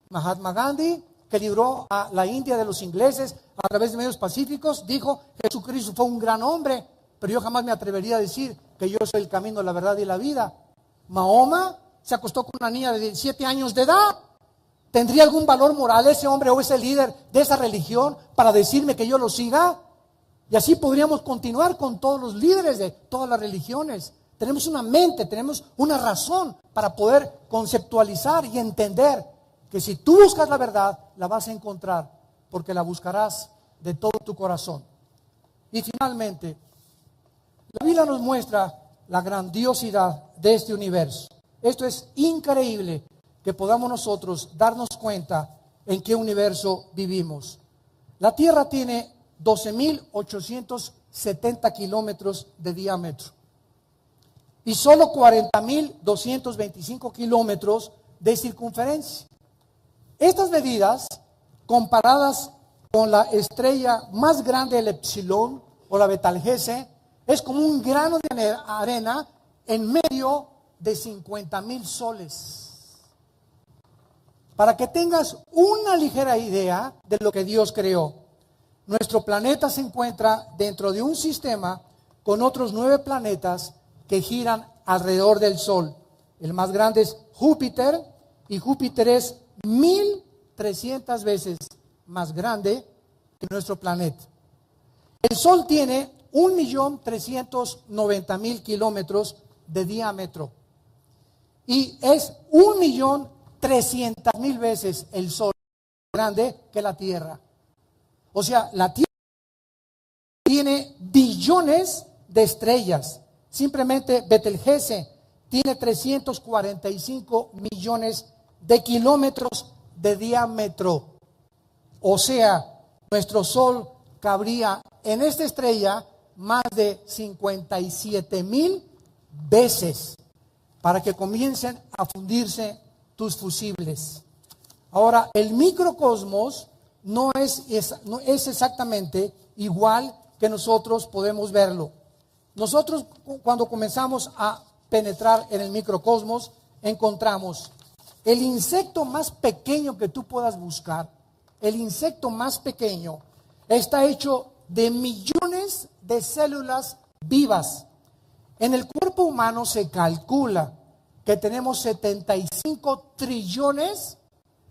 Mahatma Gandhi, que libró a la India de los ingleses a través de medios pacíficos, dijo: Jesucristo fue un gran hombre, pero yo jamás me atrevería a decir que yo soy el camino, la verdad y la vida. Mahoma se acostó con una niña de 17 años de edad. ¿Tendría algún valor moral ese hombre o ese líder de esa religión para decirme que yo lo siga? Y así podríamos continuar con todos los líderes de todas las religiones. Tenemos una mente, tenemos una razón para poder conceptualizar y entender que si tú buscas la verdad, la vas a encontrar, porque la buscarás de todo tu corazón. Y finalmente, la Biblia nos muestra la grandiosidad de este universo. Esto es increíble, que podamos nosotros darnos cuenta en qué universo vivimos. La Tierra tiene 12.870 kilómetros de diámetro y solo 40.225 kilómetros de circunferencia. Estas medidas, comparadas con la estrella más grande, el Epsilon o la Betelgeuse, es como un grano de arena en medio de 50,000 soles. Para que tengas una ligera idea de lo que Dios creó. Nuestro planeta se encuentra dentro de un sistema con otros 9 planetas que giran alrededor del Sol. El más grande es Júpiter, y Júpiter es 1,300 veces más grande que nuestro planeta. El Sol tiene 1,390,000 kilómetros de diámetro y es 1,300,000 veces el Sol más grande que la Tierra. O sea, la Tierra tiene billones de estrellas. Simplemente Betelgeuse tiene 345 millones de kilómetros de diámetro. O sea, nuestro Sol cabría en esta estrella más de 57,000 veces para que comiencen a fundirse tus fusibles. Ahora, el microcosmos no es exactamente igual que nosotros podemos verlo. Nosotros, cuando comenzamos a penetrar en el microcosmos, encontramos el insecto más pequeño que tú puedas buscar. El insecto más pequeño está hecho de millones de células vivas. En el cuerpo humano se calcula que tenemos 75 trillones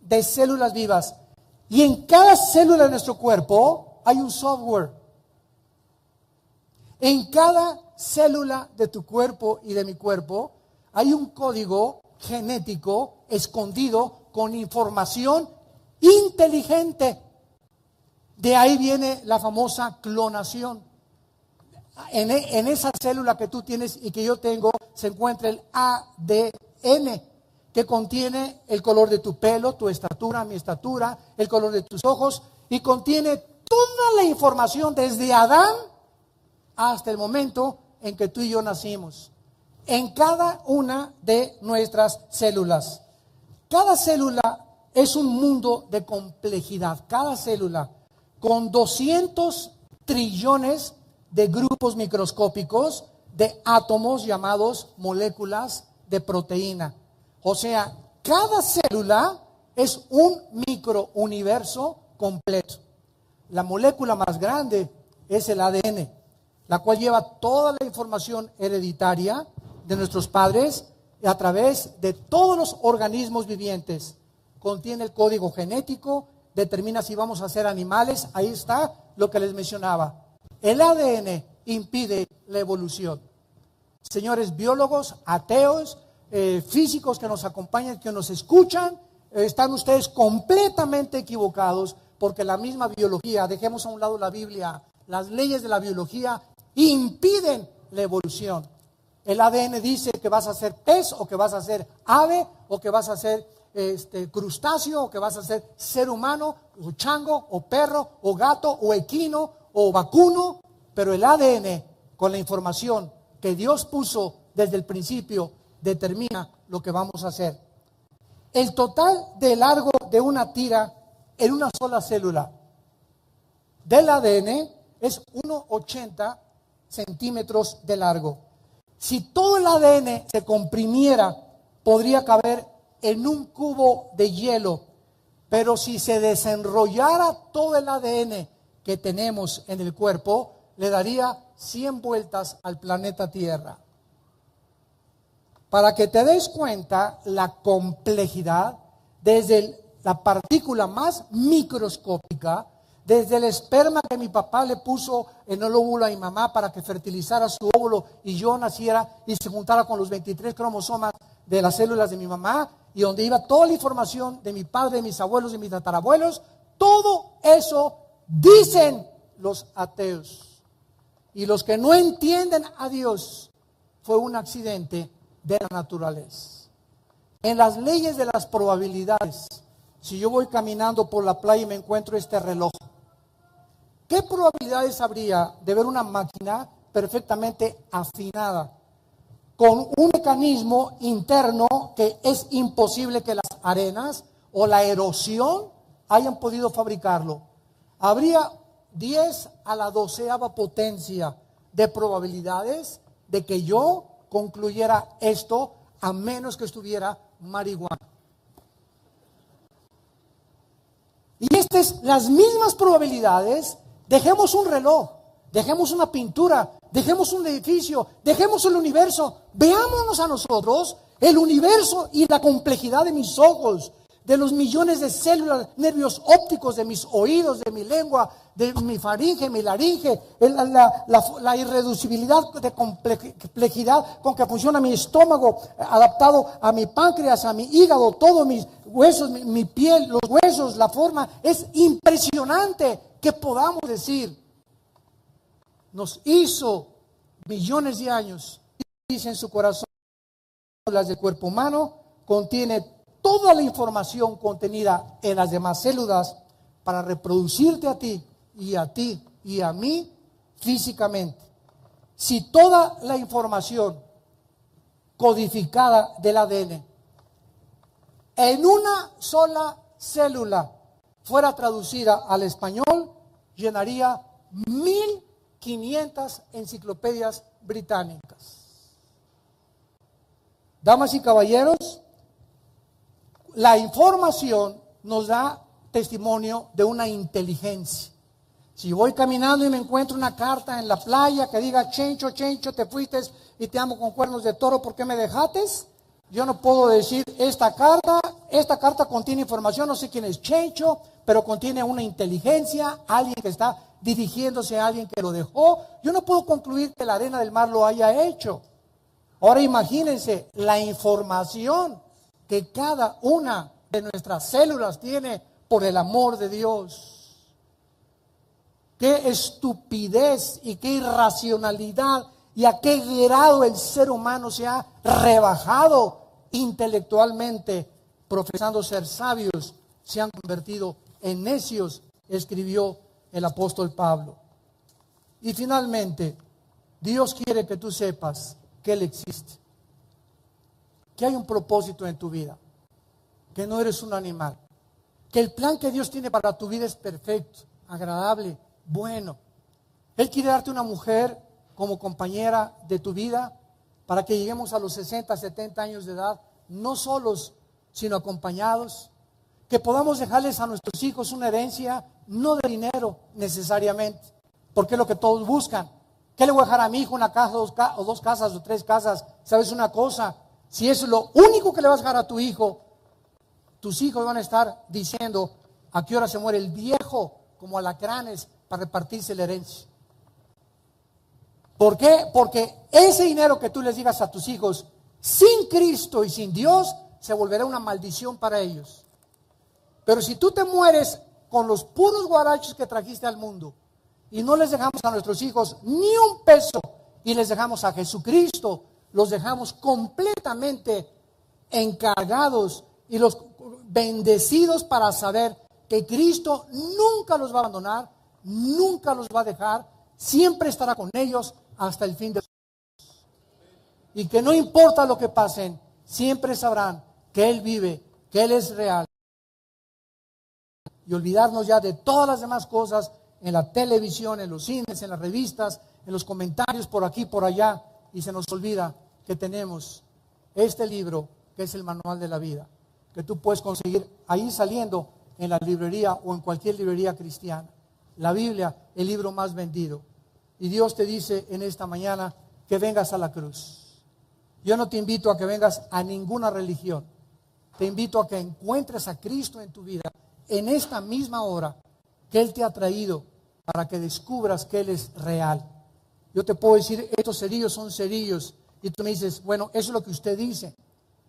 de células vivas. Y en cada célula de nuestro cuerpo hay un software. En cada célula de tu cuerpo y de mi cuerpo hay un código genético escondido con información inteligente. De ahí viene la famosa clonación. En esa célula que tú tienes y que yo tengo se encuentra el ADN, que contiene el color de tu pelo, tu estatura, mi estatura, el color de tus ojos, y contiene toda la información desde Adán hasta el momento en que tú y yo nacimos, en cada una de nuestras células. Cada célula es un mundo de complejidad, cada célula con 200 trillones de grupos microscópicos de átomos llamados moléculas de proteína. O sea, cada célula es un microuniverso completo. La molécula más grande es el ADN, la cual lleva toda la información hereditaria de nuestros padres a través de todos los organismos vivientes. Contiene el código genético, determina si vamos a ser animales. Ahí está lo que les mencionaba. El ADN impide la evolución. Señores biólogos, ateos, físicos que nos acompañan, que nos escuchan, están ustedes completamente equivocados, porque la misma biología, dejemos a un lado la Biblia, las leyes de la biología impiden la evolución. El ADN dice que vas a ser pez, o que vas a ser ave, o que vas a ser crustáceo, o que vas a ser ser humano, o chango, o perro, o gato, o equino, o vacuno. Pero el ADN, con la información que Dios puso desde el principio, determina lo que vamos a hacer. El total de largo de una tira en una sola célula del ADN es 1,80 centímetros de largo. Si todo el ADN se comprimiera, podría caber en un cubo de hielo. Pero si se desenrollara todo el ADN que tenemos en el cuerpo, le daría 100 vueltas al planeta Tierra. Para que te des cuenta la complejidad, desde la partícula más microscópica, desde el esperma que mi papá le puso en el óvulo a mi mamá para que fertilizara su óvulo y yo naciera y se juntara con los 23 cromosomas de las células de mi mamá, y donde iba toda la información de mi padre, de mis abuelos, de mis tatarabuelos. Todo eso dicen los ateos. Y los que no entienden a Dios, fue un accidente de la naturaleza. En las leyes de las probabilidades, si yo voy caminando por la playa y me encuentro este reloj, ¿qué probabilidades habría de ver una máquina perfectamente afinada, con un mecanismo interno que es imposible que las arenas o la erosión hayan podido fabricarlo? Habría 10 a la 12ª potencia de probabilidades de que yo concluyera esto a menos que estuviera marihuana. Y estas las mismas probabilidades. Dejemos un reloj, dejemos una pintura, dejemos un edificio, dejemos el universo. Veámonos a nosotros, el universo y la complejidad de mis ojos, de los millones de células, nervios ópticos, de mis oídos, de mi lengua, de mi faringe, mi laringe, la irreducibilidad de complejidad con que funciona mi estómago, adaptado a mi páncreas, a mi hígado, todos mis huesos, mi piel, los huesos, la forma. Es impresionante que podamos decir, nos hizo millones de años, dice en su corazón, las del cuerpo humano, contiene toda la información contenida en las demás células para reproducirte a ti y a mí físicamente. Si toda la información codificada del ADN en una sola célula fuera traducida al español, llenaría 1500 enciclopedias británicas. Damas y caballeros, la información nos da testimonio de una inteligencia. Si voy caminando y me encuentro una carta en la playa que diga, Chencho, Chencho, te fuiste y te amo con cuernos de toro, ¿por qué me dejaste? Yo no puedo decir, esta carta contiene información, no sé quién es Chencho, pero contiene una inteligencia, alguien que está dirigiéndose a alguien que lo dejó. Yo no puedo concluir que la arena del mar lo haya hecho. Ahora imagínense la información que cada una de nuestras células tiene por el amor de Dios. Qué estupidez y qué irracionalidad y a qué grado el ser humano se ha rebajado intelectualmente, profesando ser sabios, se han convertido en necios, escribió el apóstol Pablo. Y finalmente, Dios quiere que tú sepas que Él existe, que hay un propósito en tu vida, que no eres un animal, que el plan que Dios tiene para tu vida es perfecto, agradable, bueno. Él quiere darte una mujer como compañera de tu vida para que lleguemos a los 60, 70 años de edad, no solos, sino acompañados, que podamos dejarles a nuestros hijos una herencia, no de dinero necesariamente, porque es lo que todos buscan. ¿Qué le voy a dejar a mi hijo? ¿Una casa, dos casas o tres casas? ¿Sabes una cosa? Si eso es lo único que le vas a dejar a tu hijo, tus hijos van a estar diciendo a qué hora se muere el viejo, como alacranes, para repartirse la herencia. ¿Por qué? Porque ese dinero que tú les digas a tus hijos, sin Cristo y sin Dios, se volverá una maldición para ellos. Pero si tú te mueres con los puros guarachos que trajiste al mundo y no les dejamos a nuestros hijos ni un peso y les dejamos a Jesucristo, los dejamos completamente encargados y los bendecidos para saber que Cristo nunca los va a abandonar, nunca los va a dejar, siempre estará con ellos hasta el fin de los días. Y que no importa lo que pasen, siempre sabrán que Él vive, que Él es real. Y olvidarnos ya de todas las demás cosas en la televisión, en los cines, en las revistas, en los comentarios por aquí, por allá, y se nos olvida que tenemos este libro que es el manual de la vida, que tú puedes conseguir ahí saliendo en la librería o en cualquier librería cristiana. La Biblia, el libro más vendido. Y Dios te dice en esta mañana que vengas a la cruz. Yo no te invito a que vengas a ninguna religión. Te invito a que encuentres a Cristo en tu vida en esta misma hora que Él te ha traído para que descubras que Él es real. Yo te puedo decir, estos cerillos son cerillos. Y tú me dices, bueno, eso es lo que usted dice.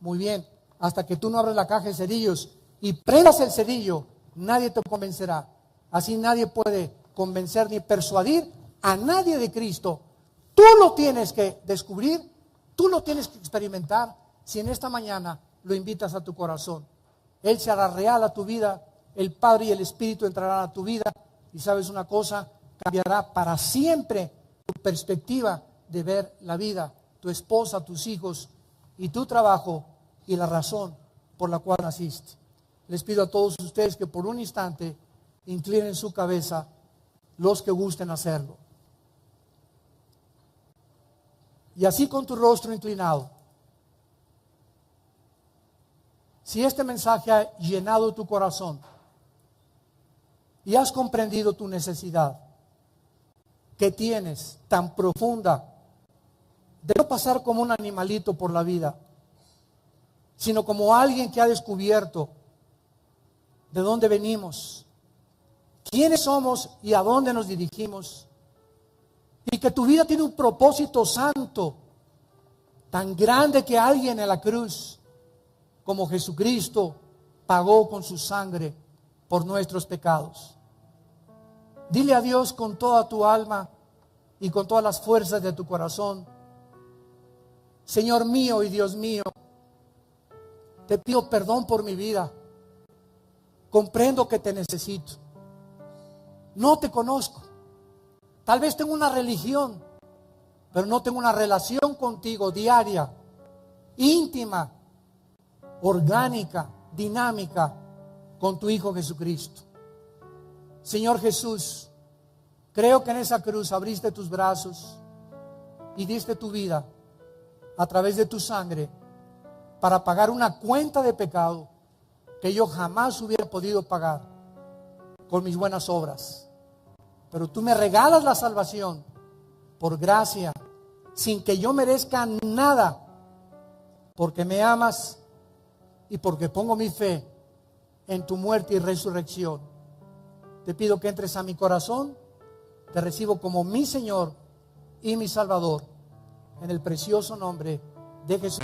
Muy bien, hasta que tú no abres la caja de cerillos y prendas el cerillo, nadie te convencerá. Así nadie puede convencer ni persuadir a nadie de Cristo. Tú lo tienes que descubrir, tú lo tienes que experimentar si en esta mañana lo invitas a tu corazón. Él se hará real a tu vida, el Padre y el Espíritu entrarán a tu vida y sabes una cosa, cambiará para siempre tu perspectiva de ver la vida, tu esposa, tus hijos y tu trabajo y la razón por la cual naciste. Les pido a todos ustedes que por un instante inclinen su cabeza, los que gusten hacerlo. Y así con tu rostro inclinado, Si este mensaje ha llenado tu corazón y has comprendido tu necesidad que tienes tan profunda de no pasar como un animalito por la vida, sino como alguien que ha descubierto de dónde venimos, quiénes somos y a dónde nos dirigimos, y que tu vida tiene un propósito santo, tan grande que alguien en la cruz, como Jesucristo, pagó con su sangre por nuestros pecados. Dile a Dios con toda tu alma y con todas las fuerzas de tu corazón: Señor mío y Dios mío, te pido perdón por mi vida. Comprendo que te necesito. No te conozco. Tal vez tengo una religión, pero no tengo una relación contigo diaria, íntima, orgánica, dinámica con tu Hijo Jesucristo. Señor Jesús, creo que en esa cruz abriste tus brazos y diste tu vida a través de tu sangre para pagar una cuenta de pecado que yo jamás hubiera podido pagar con mis buenas obras. Pero tú me regalas la salvación por gracia, sin que yo merezca nada, porque me amas y porque pongo mi fe en tu muerte y resurrección. Te pido que entres a mi corazón, te recibo como mi Señor y mi Salvador, en el precioso nombre de Jesús.